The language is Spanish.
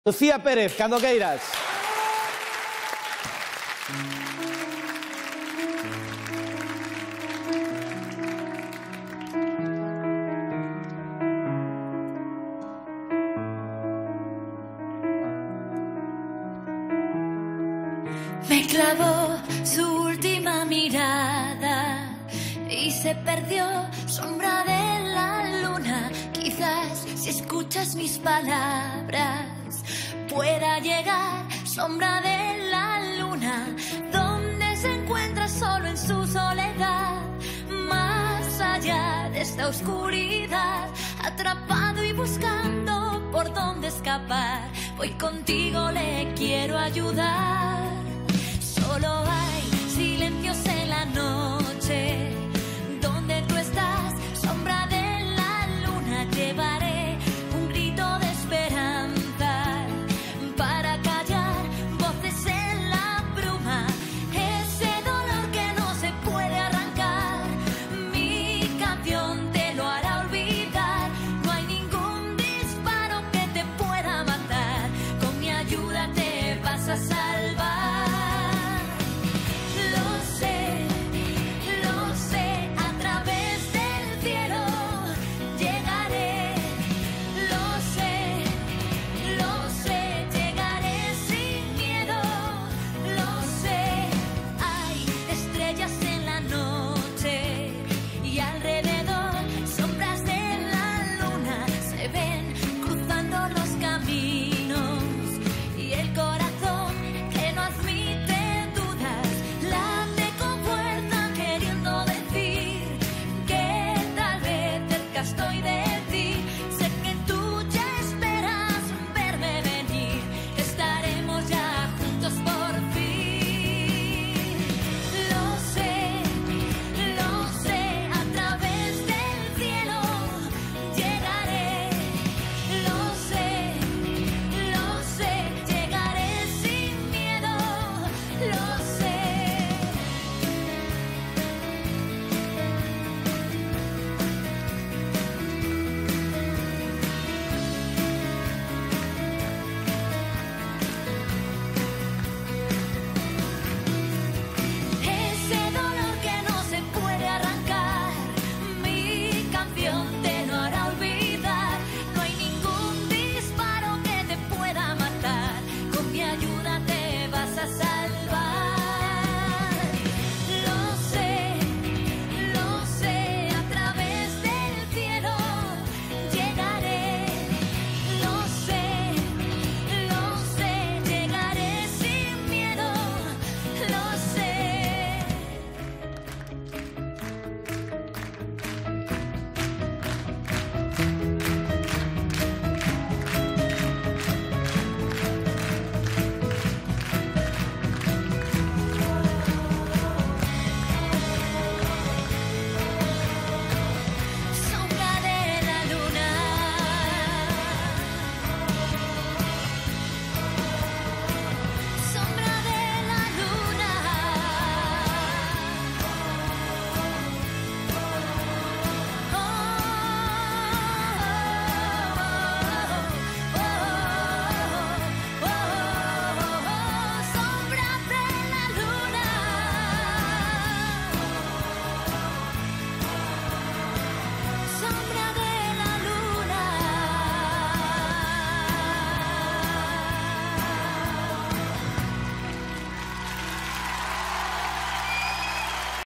Lucía Pérez, cando queiras. Me clavó su última mirada y se perdió sombra de la luna. Quizás si escuchas mis palabras pueda llegar sombra de la luna, donde se encuentra solo en su soledad, más allá de esta oscuridad, atrapado y buscando por dónde escapar. Hoy contigo le quiero ayudar.